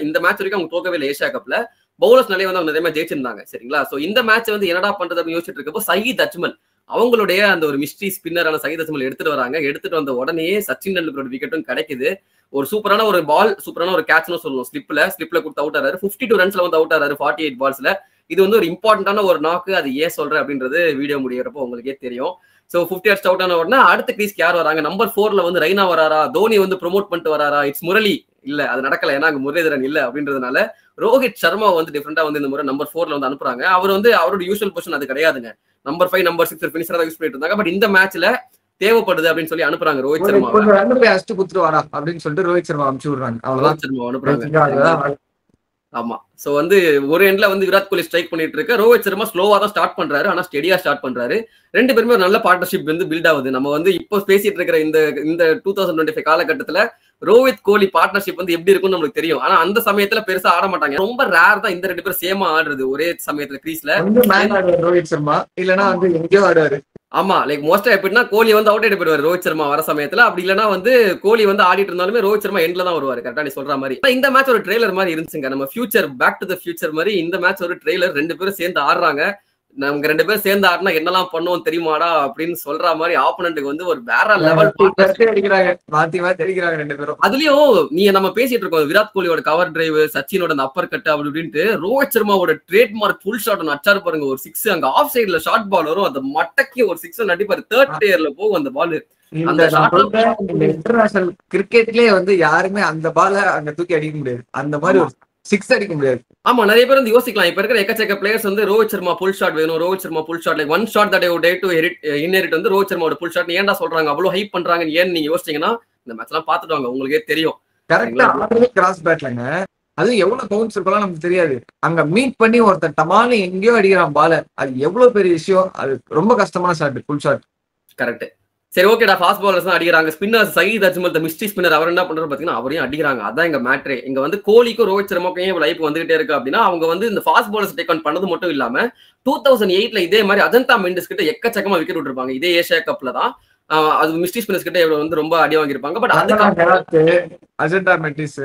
இந்த மேட்ச் வரைக்கும் அவங்க தோக்கவே இல்லை. ஏஷியா கப்ல பவுலர்ஸ் நிறைய வந்து அவங்க நிறைய ஜெயிச்சிருந்தாங்க சரிங்களா. சோ இந்த மேட்ச் வந்து என்னடா பண்றது அப்படின்னு யோசிச்சுட்டு இருக்கப்போ சயீத் அஜ்மல் அவங்களுடைய அந்த ஒரு மிஸ்ட்ரி ஸ்பின்னரான சயீத் அஜ்மல் எடுத்துட்டு வராங்க. எடுத்துட்டு வந்த உடனே சச்சின் டெண்டுல்கரோட விக்கெட்டும் கிடைக்குது. ஒரு சூப்பரான ஒரு பால், சூப்பரான ஒரு கேட்ச்னு சொல்லணும். ஸ்லிப்ல கொடுத்து அவுட் ஆறாரு. 52 ரன்ஸ்ல வந்து அவுட் ஆறாரு 48 பால்ஸ்ல. இது வந்து ஒரு இம்பார்ட்டன்டான ஒரு நாக்கு. அது ஏன் சொல்றேன் அப்படின்றது வீடியோ முடியறப்போ உங்களுக்கே தெரியும். சோ 50 அடிச்சு அவுட் ஆன உடனே அடுத்த கிரீஸ்க்கு யார் வராங்க? நம்பர் 4ல வந்து ரெய்னா வராரா, தோனி வந்து ப்ரொமோட் பண்ணிட்டு வராரா, இட்ஸ் முரளி இல்ல அது நடக்கல. ஏன்னா அங்க முரளிதரன் இல்ல அப்படின்றதுனால ரோஹித் சர்மா வந்து டிஃபரெண்டா வந்து இந்த முறை நம்பர் 4ல வந்து அனுப்புறாங்க. அவர் வந்து அவரோட யூசுவல் பொசிஷன் அது கிடையாதுங்க. நம்பர் 5 நம்பர் 6 பினிஷரா தான் யூஸ் பண்ணிட்டு இருந்தாங்க. பட் இந்த மேட்ச்ல தேவைப்படுது அப்படின்னு சொல்லி அனுப்புறாங்க ரோஹித் சர்மா. அப்படின்னு சொல்லிட்டு ரோஹித் சர்மா அனுப்பிச்சு விடுறாங்க. அவ்வளவுதான் சர்மா அனுப்புறாங்க. ஆமா, சோ வந்து ஒரு எண்ட்ல வந்து விராட் கோலி ஸ்ட்ரைக் பண்ணிட்டு இருக்க, ரோஹித் சர்மா ஸ்லோவா தான் ஸ்டார்ட் பண்றாரு, ஆனா ஸ்டெடியா ஸ்டார்ட் பண்றாரு. 2 பேருமே ஒரு நல்ல பார்ட்னர்ஷிப் வந்து பில்ட் ஆகுது. நம்ம வந்து இப்போ பேசிட்டு இருக்கிற இந்த 2025 காலகட்டத்துல ரோஹித் கோலி பார்ட்னர்ஷிப் வந்து எப்படி இருக்கும்னு நமக்கு தெரியும். ஆனா அந்த சமயத்துல பெருசா ஆட மாட்டாங்க. ரொம்ப ரேர் தான் இந்த 2 பேரும் சேமா ஆடுறது ஒரே சமயத்துல கிரீஸ்ல. ரோஹித் சர்மா இல்லனா வந்து எங்கேயோ ஆடுவாரு. ஆமா, லைக் மோஸ்டா எப்படின்னா கோலி வந்து அவுட் ஆயிட்டு போயிடுவாரு ரோஹித் சர்மா வர சமயத்துல. அப்படி இல்லைன்னா வந்து கோலி வந்து ஆடிட்டு இருந்தாலுமே ரோஹித் சர்மா எண்ட்ல தான் வருவாரு. கரெக்டா நீ சொல்ற மாதிரி. இந்த மேட்ச் ஒரு ட்ரெய்லர் மாதிரி இருந்துச்சுங்க. நம்ம future back to the future மாதிரி இந்த மேட்ச் ஒரு ட்ரெய்லர். 2 பேரும் சேர்ந்து ஆடுறாங்க. நமக்கு 2 பேரும் சேர்ந்து ஆடினா என்னெல்லாம் பண்ணுவோம் தெரியுமாடா அப்படின்னு சொல்ற மாதிரி ஆப்போனன்ட்டுக்கு வந்து ஒரு வேற லெவல் அடிக்கிறாங்க, மாத்தி மாத்தி அடிக்கிறாங்க 2 பேரும். அதுலயும் நம்ம பேசிட்டு இருக்கோம் விராட் கோலியோட கவர் டிரைவ், சச்சினோட அந்த அப்பர் கட் அப்படி அப்படின்ட்டு, ரோஹித் சர்மாவோட ட்ரேட்மார்க் ஃபுல் ஷாட் ஒன்று அச்சாரு பாருங்க, ஒரு 6 அங்க ஆஃப் சைட்ல ஷார்ட் பால் வரும், அந்த மட்டக்கி ஒரு 6 நடிப்பாரு, 3rd டயர்ல போகும் அந்த பால். இன்டர்நேஷனல் கிரிக்கெட்லயே வந்து யாருமே அந்த பால அங்க தூக்கி அடிக்க முடியாது, அந்த மாதிரி ஒரு 6 அடிக்க முடியாது. ஆமா, நிறைய பேர் வந்து யோசிக்கலாம், இப்ப இருக்கிற எக்கச்சக்க பிளேயர்ஸ் வந்து ரோஹித் சர்மா புல் ஷாட் வேணும், Rohit Sharma pull shot, like one shot that I would to inherit வந்து ரோஹித் சர்மாவோட புல் ஷாட் ஏன்டா சொல்றாங்க, அவ்வளவு ஹைப் பண்றாங்க ஏன்னு நீங்க யோசிச்சீங்கன்னா இந்த மேட்ச் எல்லாம் பாத்துட்டு வாங்க, உங்களுக்கே தெரியும். கரெக்டா கிராஸ் பேட்லங்க, அது எவ்வளவு பவுன்ஸ் இருக்கலாம் நமக்கு தெரியாது, அங்க மீட் பண்ணி ஒருத்தர் டமாலி எங்கேயோ அடிக்கிறான் பால, அது எவ்வளவு பெரிய விஷயம், அது ரொம்ப கஷ்டமான ஷாட் ஃபுல் ஷாட். கரெக்ட். சரி, ஓகேடா, ஃபாஸ்ட் பாலர்ஸ் தான் அடிக்கிறாங்க, spinner Saeed Ajmal the mystery spinner அவர் என்ன பண்றாரு பாத்தீங்கன்னா அவரையும் அடிக்கிறாங்க. அதான் எங்க மேட்ரே. இங்க வந்து கோலிக்கும் ரோஹித் சர்மாக்கும் ஏன் லைஃப் வந்துகிட்டே இருக்கு அப்படின்னா, அவங்க வந்து இந்த ஃபாஸ்ட் பாலர்ஸ் டேக் ஆன் பண்ணது மட்டும் இல்லாம 2008ல இதே மாதிரி அஜந்தா மெண்டிஸ் கிட்ட எக்கச்சக்கமா விக்கெட் விட்டுருப்பாங்க, இதே ஏஷியா கப்ல தான். அது மிஸ்ட்ரி ஸ்பின்னர்ஸ் கிட்ட இவ்வளவு வந்து ரொம்ப அடி வாங்கியிருப்பாங்க. பட் அஜந்தா மெண்டிஸ்,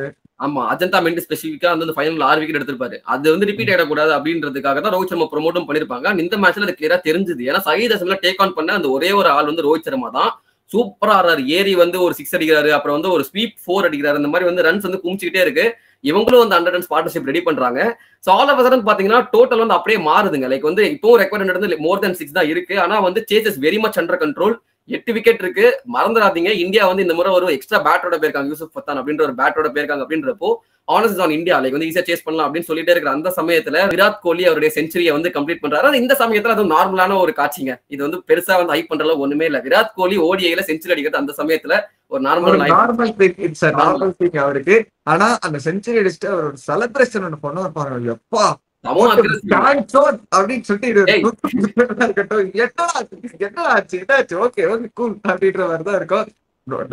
ஆமா, அஜந்தா மெண்டிஸ் ஸ்பெசிஃபிக்கா வந்து ஃபைனல் 6 விக்கெட் எடுத்திருப்பாரு. அது வந்து ரிப்பீட் ஆயிடக்கூடாது அப்படின்றதுக்காக தான் ரோஹித் சர்மா ப்ரோமோட்டும் பண்ணிருப்பாங்க. இந்த மேட்ச்ல அது கிளியரா தெரிஞ்சது. ஏன்னா சயீத் அஜ்மல டேக் ஆன் பண்ண அந்த ஒரே ஒரு ஆள் வந்து ரோஹித் சர்மா தான். சூப்பரா ஆடுறாரு, ஏரி வந்து ஒரு 6 அடிக்கிறாரு, அப்புறம் வந்து ஒரு ஸ்வீப் 4 அடிக்கிறாரு, இந்த மாதிரி வந்து ரன்ஸ் வந்து குமிச்சுக்கிட்டே இருக்கு. இவங்களும் வந்து 100 ரன்ஸ் பார்ட்னர்ஷிப் ரெடி பண்றாங்க. சோ ஆல் ஆஃப் சடன் பாத்தீங்கன்னா டோட்டல் வந்து அப்படியே மாறுதுங்க. லைக் வந்து இப்போ ரெக்கார்ட் நடந்து மோர் தென் 6 தான் இருக்கு. ஆனா வந்து chases very much under control. 8 wicket இருக்கு. மறந்துடாதீங்க, இந்தியா வந்து இந்த முறை ஒரு எக்ஸ்ட்ரா பேட்டோட போயிருக்காங்க, யூசுப் பத்தான் அப்படின்ற ஒரு பேட்டோட போயிருக்காங்க. அப்படின்றப்போ ஆனஸ்ட் ஆன் இந்தியா, லைக் வந்து ஈஸியா சேஸ் பண்ணலாம் அப்படின்னு சொல்லிட்டே இருக்கிற அந்த சமயத்துல விராட் கோலி அவருடைய செஞ்சுரியை வந்து கம்ப்ளீட் பண்றாரு. இந்த சமயத்துல அது நார்மலான ஒரு காட்சிங்க, இது வந்து பெருசா வந்து ஹைப் பண்ற அளவுக்கு ஒண்ணுமே இல்ல. விராட் கோலி ஓடிஐல செஞ்சுரி அடிக்கிறது அந்த சமயத்துல ஒரு நார்மல் திங் அவருக்கு. ஆனா அந்த செஞ்சுரி அடிச்சுட்டு அவர் ஒரு செலிப்ரேஷன் ஒன்று பண்ணுவார் பாருங்க, எப்பா அப்படின்னு சொல்லிட்டு ஓகே ஓகே கூல் அப்படின்ற மாதிரிதான் இருக்கும்.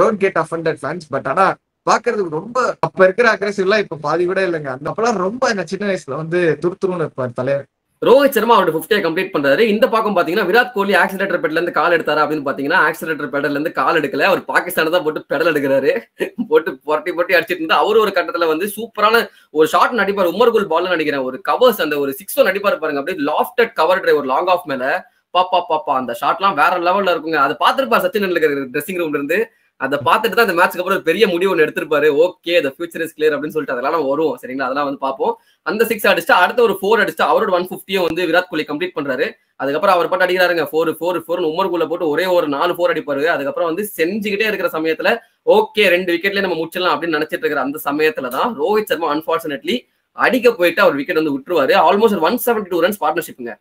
Don't get offended fans. But ஆனா பாக்குறதுக்கு ரொம்ப அப்ப இருக்கிற அக்ரெசிவ்லாம் இப்ப பாதி கூட இல்லைங்க. அந்த அப்பெல்லாம் ரொம்ப இந்த சின்ன வயசுல வந்து துருத்துருன்னு இருப்பார் தலைவர். ரோஹித் சர்மா அவரோட 50 கம்ப்ளீட் பண்றாரு. இந்த பக்கம் பாத்தீங்கன்னா விராட் கோலி ஆக்சிலேட்டர் பெடல்ல இருந்து கால் எடுத்தாரா அப்படின்னு பாத்தீங்கன்னா ஆக்சிலேட்டர் பெடல்ல இருந்து கால் எடுக்கல, அவர் பாகிஸ்தான் தான் போட்டு பெடல் எடுக்கிறாரு. போட்டு பொட்டி அடிச்சிட்டு இருந்தா அவரு ஒரு கட்டத்துல வந்து சூப்பரான ஒரு ஷாட் நடிப்பார். உமர் குல் பால் நடிக்கிறேன், ஒரு கவர்ஸ் அந்த ஒரு 6 நடிப்பாரு பாருங்க, அப்படியே லாஃப்டட் கவர் டிரைவ் ஒரு லாங் ஆஃப் மேல பாப்பா அந்த ஷாட்லாம் வேற லெவல்ல இருக்குங்க. அதை பார்த்துருப்பா சச்சின் ட்ரெஸ்ஸிங் ரூம்ல இருந்து. அதை பார்த்துட்டு தான் அந்த மேட்ச்க்கு அப்புறம் பெரிய முடிவு ஒன்று எடுத்திருப்பாரு. Okay, the future is clear அப்படின்னு சொல்லிட்டு அதெல்லாம் வரும் சரிங்களா, அதெல்லாம் வந்து பார்ப்போம். அந்த 6 அடிச்சுட்டு அடுத்த ஒரு 4 அடிச்சுட்டு அவரோட 150 வந்து விராட் கோலி கம்ப்ளீட் பண்றாரு. அதுக்கப்புறம் அவர் பாட்டு அடிக்கிறாருங்க 4 உமர் குல்ல போட்டு ஒரே ஒரு 4 4 அடிப்பாரு. அதுக்கப்புறம் வந்து செஞ்சுக்கிட்டே இருக்கிற சமயத்துல ஓகே 2 விக்கெட்லயே நம்ம முடிச்சிடலாம் அப்படின்னு நினைச்சிட்டு இருக்கிற அந்த சமயத்துல தான் ரோஹித் சர்மா அன்பார்ச்சுனேட்லி அடிக்க போயிட்டு அவர் விக்கெட் வந்து விட்டுருவாரு. ஆல்மோஸ்ட் 172 ரன்ஸ் பார்ட்னர்ஷிப்ங்க,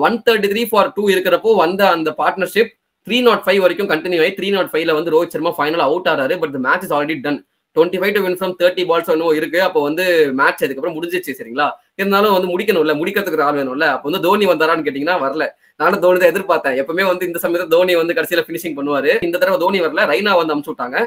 133 for 2 இருக்கிறப்போ வந்த அந்த பார்ட்னர்ஷிப் 305 வரைக்கும் கண்டினியூ ஆகி 305ல வந்து ரோஹித் சர்மா ஃபைனல் அவுட் ஆறாரு. But match is already done. 25 to win from 30 balls ஒன்னும் இருக்கு. அப்போ வந்து மேட்ச் அதுக்கப்புறம் முடிஞ்சிச்சு சரிங்களா. இருந்தாலும் வந்து முடிக்கணும்ல, முடிக்கிறதுக்கு ஆள் வேணும்ல. அப்போ வந்து தோனி வந்தாரான்னு கேட்டீங்கன்னா வரல. நானும் தோனி தான் எதிர்பார்த்தேன். எப்பவுமே வந்து இந்த சமயத்துல தோனி வந்து கடைசியில பினிஷிங் பண்ணுவாரு. இந்த தடவை தோனி வரல, ரெய்னா வந்து அமுச்சு விட்டாங்க.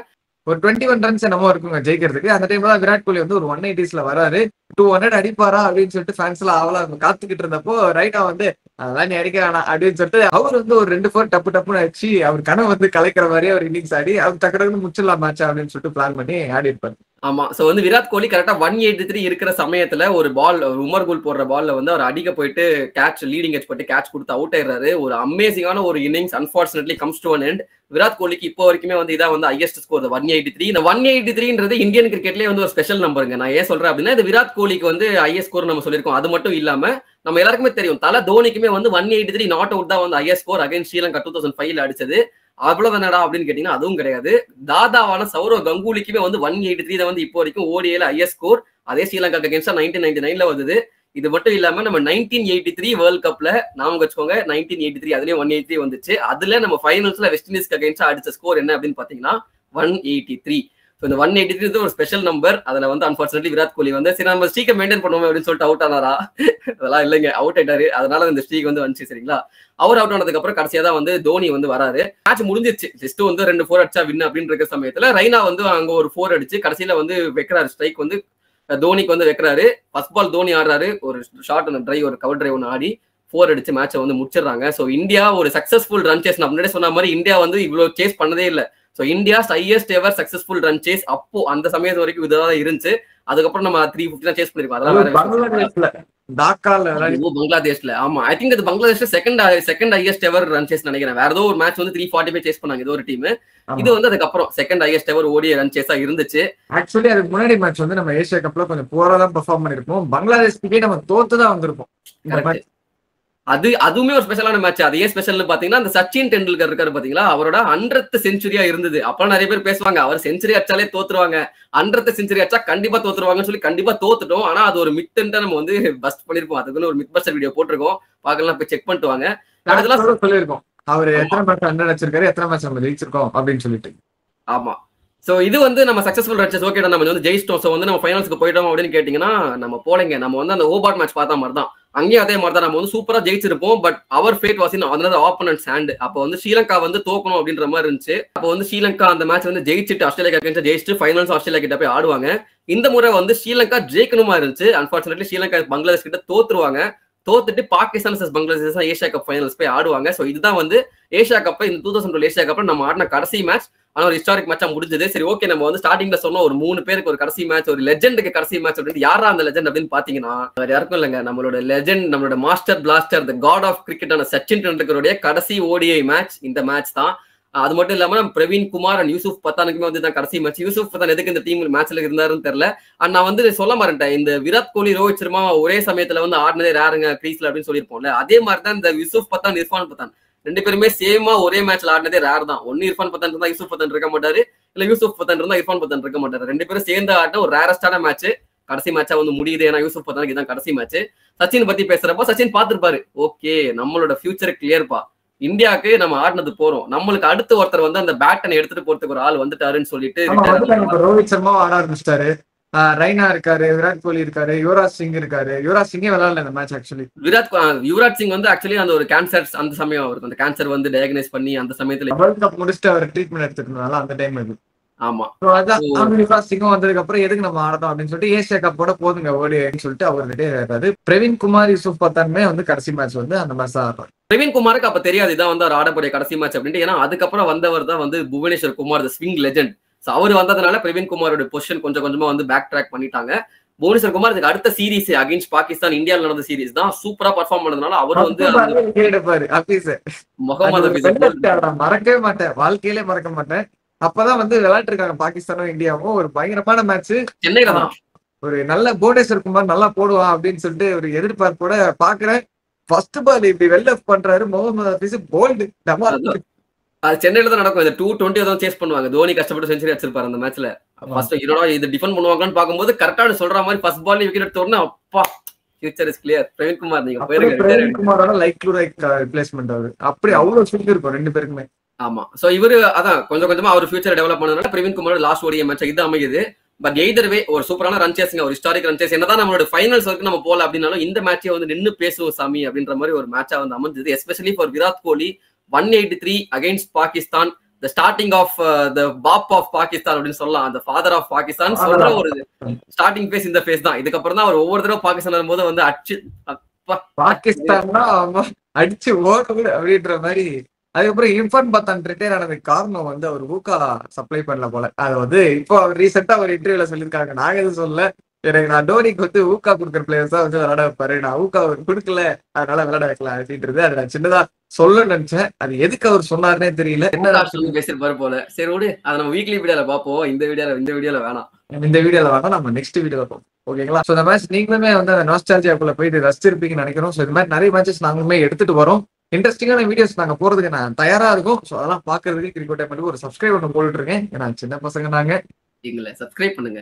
ஒரு 21 ரன்ஸ் என்னமோ இருக்குங்க ஜெயிக்கிறதுக்கு. அந்த டைம்ல தான் விராட் கோலி வந்து ஒரு 180s வராரு. 200 அடிப்பாரா அப்படின்னு சொல்லிட்டு ஃபேன்ஸ் எல்லாம் அவளா காத்துக்கிட்டு இருந்தப்போ ரைட்டா வந்து அதெல்லாம் நீ அடிக்க வேணாம் அப்படின்னு சொல்லிட்டு அவர் வந்து ஒரு 2 4 டப்புன்னு அடிச்சு அவர் கனவு வந்து கலைக்கிற மாதிரியே ஒரு இன்னிங்ஸ் ஆடி அவர் டக்குனு முடிச்சிடலாம் மேட்ச் அப்படின்னு சொல்லிட்டு பிளான் பண்ணி ஆடி இருப்பாரு. ஆமா, சோ வந்து விராட் கோலி கரெக்டா 183 இருக்கிற சமயத்துல ஒரு பால் உமர் குல் போடுற பால்ல வந்து அவர் அடிக்க போயிட்டு கேட்ச் லீடிங் எட்ஜ் போட்டு கேட்ச் கொடுத்து அவுட் ஆயிடுறாரு. ஒரு அமேசிங்கான ஒரு innings unfortunately comes to an end. Virat கோலிக்கு இப்போ வரைக்குமே வந்து இதான் வந்து ஹையஸ்ட் ஸ்கோர் 183. இந்த 183ன்றது இந்தியன் கிரிக்கெட்லயே வந்து ஒரு ஸ்பெஷல் நம்பருங்க. நான் ஏன் சொல்றேன் அப்படின்னா இது விராட் கோலிக்கு வந்து ஹையஸ்ட் ஸ்கோர் நம்ம சொல்லியிருக்கோம். அது மட்டும் இல்லாம நம்ம எல்லாருக்குமே தெரியும் தல தோனிக்குமே வந்து 183 நாட் அவுட் தான் வந்து ஹையஸ்ட் ஸ்கோர் அகைன்ஸ்ட் ஸ்ரீலங்கா 2005ல அடிச்சது. அவ்வளவுதானடா அப்படின்னு கேட்டீங்கன்னா அதுவும் கிடையாது. தாதாவான சௌரவ் கங்குலிக்குமே வந்து 183 தான் வந்து இப்போ வரைக்கும் ஓடிஐல ஹையஸ்ட் ஸ்கோர். அதே ஸ்ரீலங்கா அகைன்ஸ்டா 1999ல வந்தது. இது மட்டும் இல்லாம நம்ம 1983 வேர்ல்ட் கப்ல நாம வச்சுக்கோங்க 1983 அதுலயும் 183 வந்துச்சு. அதுல நம்ம ஃபைனல்ஸ்ல வெஸ்ட் இண்டீஸ்க்கு அகைன்ஸ்டா அடிச்ச ஸ்கோர் என்ன அப்படின்னு பாத்தீங்கன்னா 183. இந்த 183 ஒரு ஸ்பெஷல் நம்பர். அதுல வந்து அன்பார்ச்சுனேட்லி விராட் கோலி வந்து சரி நம்ம ஸ்ட்ரீக்கை மெயின்டைன் பண்ணுவோம் அப்படின்னு சொல்லிட்டு அவுட் ஆனாரா? அதெல்லாம் இல்லைங்க, அவுட் ஆயிட்டாரு. அதனால இந்த ஸ்ட்ரீக் வந்து வந்துச்சு சரிங்களா. அவர் அவுட் ஆனதுக்கு அப்புறம் கடைசியா தான் வந்து தோனி வந்து வராரு. மேட்ச் முடிஞ்சிருச்சு, ஜஸ்ட் வந்து 2 4 அடிச்சா வின் அப்படின்னு இருக்க சமயத்துல ரெய்னா வந்து அங்க ஒரு 4 அடிச்சு கடைசியில வந்து வைக்கிறாரு ஸ்ட்ரைக் வந்து தோனிக்கு வந்து வைக்கிறாரு. ஃபர்ஸ்ட் பால் தோனி ஆடுறாரு, ஒரு ஷார்ட் ஒன்று டிரைவ் ஒரு கவர் டிரைவ் ஒன்று ஆடி 4 அடிச்சு மேட்சை வந்து முடிச்சிடறாங்க. ஸோ இந்தியா ஒரு சக்சஸ்ஃபுல் ரன் சேஸ். நான் முன்னாடி சொன்ன மாதிரி இந்தியா வந்து இவ்வளவு சேஸ் பண்ணதே இல்லை. So India highest ever successful run chase அப்போ அந்த சமயத்து வரைக்கும் இதுதான் இருந்துச்சு. அதுக்கப்புறம் நம்ம 350 தான் சேஸ் பண்ணிருக்கோம். அதெல்லாம் டாக்கால விளையாடி பங்களாதேஷ்ல. ஆமா, ஐ திங்க் அது பங்களாதேஷ்ல second highest ever run chase நினைக்கிறேன். வேற ஏதோ ஒரு மேட்ச் வந்து 345 சேஸ் பண்ணாங்க ஏதோ ஒரு டீம். இது வந்து அதுக்கப்புறம் second highest ever ODI run சேஸா இருந்துச்சு. ஆக்சுவலி அதுக்கு முன்னாடி மேட்ச் வந்து நம்ம ஏசியா கப்ல கொஞ்சம் போரா தான் பெர்ஃபார்ம் பண்ணிருப்போம். பங்களாதேஷ்க்கே நம்ம தோத்துதான் வந்திருப்போம் இந்த மேட்ச். அதுவுமே ஒரு ஸ்பெஷலான மேட்ச். அது ஏன் ஸ்பெஷல்னு பாத்தீங்கன்னா, அந்த சச்சின் டெண்டுல்கர் இருக்காரு பாத்தீங்களா, அவரோட 100th செஞ்சுரியா இருந்தது. அப்ப நிறைய பேர் பேசுவாங்க அவர் செஞ்சுரி அடிச்சாலே தோத்துருவாங்க, 100th செஞ்சுரி அடிச்சா கண்டிப்பா தோத்துருவாங்கன்னு சொல்லி கண்டிப்பா தோத்துட்டோம். ஆனா அது ஒரு மித்துன்னு நம்ம வந்து பஸ்ட் பண்ணிருப்போம். அதுக்குன்னு ஒரு மித் பஸ்டர் வீடியோ போட்டிருக்கோம், பாக்கலாம், போய் செக் பண்ணிட்டு வாங்க. அதெல்லாம் சொல்லிருக்கோம் அவர் எத்தனை மேட்ச் 100 அடிச்சிருக்காரு, எத்தனை மேட்ச் நம்ம ஜெயிச்சிருக்கோம் அப்படின்னு சொல்லிட்டு. ஆமா, சோ இது வந்து நம்ம சக்சஸ்ஃபுல் ரன்சஸ். ஓகே, நம்ம வந்து ஜெயிச்சிட்டோம், சோ வந்து நம்ம ஃபைனல்ஸ்க்கு போயிட்டோம் அப்படின்னு கேட்டீங்கன்னா நம்ம போலங்க. நம்ம வந்து அந்த ஹோபார்ட் மேட்ச் பார்த்த மாதிரி தான், அங்கேயும் அதே மாதிரி தான் நம்ம வந்து சூப்பரா ஜெயிச்சிருப்போம். பட் அவர் ஃபேட் வாஸ் இன் அதனால ஆப்போனன்ட்ஸ் ஹேண்ட். அப்போ வந்து ஸ்ரீலங்கா வந்து தோக்கணும் அப்படின்ற மாதிரி இருந்துச்சு. அப்போ வந்து ஸ்ரீலங்கா அந்த மேட்ச் வந்து ஜெயிச்சுட்டு ஆஸ்திரேலியா அகைன்ஸ்ட் ஜெயிச்சுட்டு ஃபைனல்ஸ் ஆஸ்திரேலியா கிட்ட போய் ஆடுவாங்க. இந்த முறை வந்து ஸ்ரீலங்கா ஜெயிக்கணுமா இருந்துச்சு. அன்பார்ச்சுனேட்லி ஸ்ரீலங்கா பங்களாதேஷ் கிட்ட தோத்துருவாங்க. தோத்துட்டு Pakistan vs Bangladesh Asia cup finals போய் ஆடுவாங்க. ஸோ இதுதான் வந்து ஏஷியா கப், இந்த 2012 ஏஷியா கப்ல நம்ம ஆடின கடைசி மேட்ச். ஆனா ஒரு ஹிஸ்டாரிக் மேட்சா முடிஞ்சது. சரி, ஓகே, நம்ம வந்து ஸ்டார்டிங்ல சொன்னோம் ஒரு 3 பேருக்கு ஒரு கடைசி மேட்ச், ஒரு லெஜெண்டுக்கு கடைசி மேட்ச் அப்படின்னு. யாரா அந்த லெஜெண்ட் அப்படின்னு பாத்தீங்கன்னா வேற யாருக்கும் இல்லைங்க, நம்மளோட லெஜெண்ட், நம்மளோட master blaster, the god of கிரிக்கெட்டான சச்சின் டெண்டுல்கருடைய கடைசி ஓடிஐ மேட்ச் இந்த மேட்ச் தான். அது மட்டும் இல்லாம நம்ம பிரவீன் குமார் அண்ட் யூசுப் பத்தானுக்குமே வந்து தான் கடைசி மேட்ச். யூசுப் பத்தான் எதுக்கு இந்த டீம் மேட்ச்ல இருந்தாருன்னு தெரியல. அண்ட் நான் வந்து சொல்ல மாட்டேன், இந்த விராட் கோலி, ரோஹித் சர்மா ஒரே சமயத்துல வந்து ஆடினதே ரேருங்க கிரீஸ்ல அப்படின்னு சொல்லியிருப்போம்ல. அதே மாதிரி தான் இந்த யூசுப் பத்தான், இர்ஃபான் பத்தான் 2 பேருமே சேமா ஒரே மேட்ச்ல ஆடினதே ரேர் தான். ஒன்னு இர்ஃபான் பத்தான் இருந்தா யூசுப் பத்தான் இருக்க மாட்டாரு, இல்ல யூசுப் பத்தான் இருந்தா இர்ஃபான் பத்தான் இருக்க மாட்டாரு. 2 பேரும் சேர்ந்து ஆடின ஒரு ரேரஸ்டான மேட்ச் கடைசி மேட்சா வந்து முடியுது. ஏன்னா யூசுப் பத்தானுக்கு இதான் கடைசி மேட்ச். சச்சின் பத்தி பேசுறப்போ சச்சின் பாத்துருப்பாரு, ஓகே நம்மளோட ஃபியூச்சர் கிளியர்ப்பா, இந்தியாவுக்கு நம்ம ஆடினது போறோம், நம்மளுக்கு அடுத்த ஒருத்தர் வந்து அந்த பேட்டனை எடுத்துட்டு போறதுக்கு ஒரு ஆள் வந்துட்டாருன்னு சொல்லிட்டு ரோஹித் சர்மா ஆட ஆரம்பிச்சிட்டாரு. ரெய்னா இருக்காரு, விராட் கோலி இருக்காரு, யுவராஜ் சிங் இருக்காரு. யுவராஜ் சிங்கே விளையாடல இந்த மேட்ச் ஆக்சுவலி. யுவராஜ் சிங் வந்து ஆக்சுவலி அந்த ஒரு கேன்சர், அந்த சமயம் அவருக்கு அந்த கேன்சர் வந்து டயக்னைஸ் பண்ணி அந்த சமயத்துல வேர்ல்ட் கப் முடிச்சுட்டு அவர் ட்ரீட்மெண்ட் எடுத்துட்டு அந்த டைம் இது. ஆமா, யுவராஜ் சிங்கும் வந்ததுக்கு அப்புறம் எதுக்கு நம்ம ஆடணும் அப்படின்னு சொல்லிட்டு ஏசியா கப்போட போதுங்க ஓடின்னு சொல்லிட்டு அவர் ரிட்டையர் ஆயிட்டாரு. பிரவீன் குமார், யூசுப் பத்தானுமே வந்து கடைசி மேட்ச் வந்து அந்த மேட்ச் தான் ஆடுறாரு. பிரவீன் குமாருக்கு அப்ப தெரியாது இதான் வந்து அவர் ஆடக்கூடிய கடைசி மேட்ச் அப்படின்ட்டு. ஏன்னா அதுக்கப்புறம் வந்தவர் தான் வந்து புவனேஸ்வர் குமார், ஸ்விங் லெஜெண்ட். அவர் வந்ததுனால பிரவீன் குமாரோட பொசிஷன் கொஞ்சம் கொஞ்சமா வந்து பேக் ட்ராக் பண்ணிட்டாங்க. புவனேஸ்வர் குமார் இதுக்கு அடுத்த சீரீஸ் அகைன்ஸ்ட் பாகிஸ்தான் இந்தியாவில் நடந்த சீரீஸ் தான் சூப்பரா பர்ஃபார்ம் பண்ணதுனால அவர் வந்து மறக்கவே மாட்டேன், வாழ்க்கையிலே மறக்க மாட்டேன். அப்பதான் வந்து விளையாட்டு இருக்காங்க பாகிஸ்தானும் இந்தியாவும், ஒரு பயங்கரமான மேட்ச் சென்னையில தான். ஒரு நல்ல புவனேஸ்வர் குமார் நல்லா போடுவான் அப்படின்னு சொல்லிட்டு ஒரு எதிர்பார்ப்போட பாக்குறேன். ஃபர்ஸ்ட் பால் இப்படி வெல் ஆஃப் பண்றாரு முகமது ஹபீஸ், போல்டு. அது சென்னையில தான் நடக்கும். இந்த 220 தான் சேஸ் பண்ணுவாங்க. தோனி கஷ்டப்பட்டு செஞ்சுரி அடிச்சிருப்பாரு அந்த மேட்ச்ல. ஃபர்ஸ்ட் இதோட இது டிஃபெண்ட் பண்ணுவாங்கன்னு பாக்கும்போது கரெக்டா சொல்ற மாதிரி ஃபர்ஸ்ட் பால் விக்கெட் எடுத்தோடனே அப்பா future is clear. Praveen Kumar நீங்க போயிருங்க. பிரவீன் குமாரோட லைக் டு லைக் ரிப்ளேஸ்மென்ட் ஆகுது. அப்படி அவ்வளவு ஸ்பீட் இருக்கும் 2 பேருக்குமே. ஆமா, சோ இவரு அதான் கொஞ்சம் கொஞ்சமா அவர் ஃபியூச்சர் டெவலப் பண்ணதுனால பிரவீன் குமாரோட லாஸ்ட் ஓடிஐ மேட்ச் இது அமையுது. பட் எய்தர் வே ஒரு சூப்பரான ரன் சேஸிங்க, ஒரு ஹிஸ்டாரிக் ரன் சேஸ். என்னதான் நம்மளோட ஃபைனல்ஸ் வரைக்கும் நம்ம போல அப்படின்னாலும் இந்த மேட்சே வந்து நின்னு பேசுவோம் சாமி அப்படின்ற மாதிரி ஒரு மேட்சா வந்து அமைஞ்சது. Especially for Virat Kohli 183 against Pakistan, the starting of the பாப் ஆஃப் பாகிஸ்தான் அப்படின்னு சொல்லலாம். அந்த ஃபாதர் ஆஃப் பாகிஸ்தான் சொல்ற ஒரு ஸ்டார்டிங் பேஸ் இந்த பேஸ் தான். இதுக்கப்புறம் தான் அவர் ஒவ்வொரு தடவை பாகிஸ்தான் வரும்போது வந்து அடிச்சு பாகிஸ்தான் அடிச்சு ஓடுது அப்படின்ற மாதிரி. அதுக்கப்புறம் இர்ஃபான் பத்தான் ரிட்டையர் ஆனதுக்கு காரணம் வந்து அவர் ஊக்கா சப்ளை பண்ணல போல. அது வந்து இப்போ அவர் ரீசெண்டா ஒரு இன்டர்வியூல சொல்லியிருக்காங்க, நாங்க எதுவும் சொல்லல, எனக்கு நான் டோனிக்கு வந்து ஊக்கா கொடுக்குற பிளேயர்ஸ் தான் வந்து விளையாட வைப்பாரு, நான் ஊக்கா அவர் கொடுக்கல அதனால விளையாட வைக்கலாம் அப்படின்றது. அது நான் சின்னதா சொல்ல நினைச்சேன். அது எதுக்கு அவர் சொன்னாருன்னே தெரியல. என்ன பேசிருப்பாரு போல. சரி விடு, அதை நம்ம வீக்லி வீடியோல பாப்போம். இந்த வீடியோல வேணாம், நம்ம நெக்ஸ்ட் வீடியோல பார்ப்போம். ஓகேங்களா? சோ இந்த மேட்ச் நீங்களுமே வந்து அந்த நாஸ்டால்ஜியாக்குள்ள போயிட்டு ரசிச்சிருப்பீங்கன்னு நினைக்கிறோம். சோ இந்த மாதிரி நிறைய மேட்சஸ் நாங்களுமே எடுத்துட்டு வரோம். இன்ட்ரெஸ்டிங்கான வீடியோஸ் நாங்க போறதுக்கு நான் தயாரா இருக்கும். சோ அதெல்லாம் பாக்குறதுக்கு கிரிக்கெட் டைம் ஒரு சப்ஸ்கிரைப் பண்ண போட்டுட்டு இருக்கேன். ஏன்னா சின்ன பசங்க நாங்க. சப்ஸ்கிரைப் பண்ணுங்க.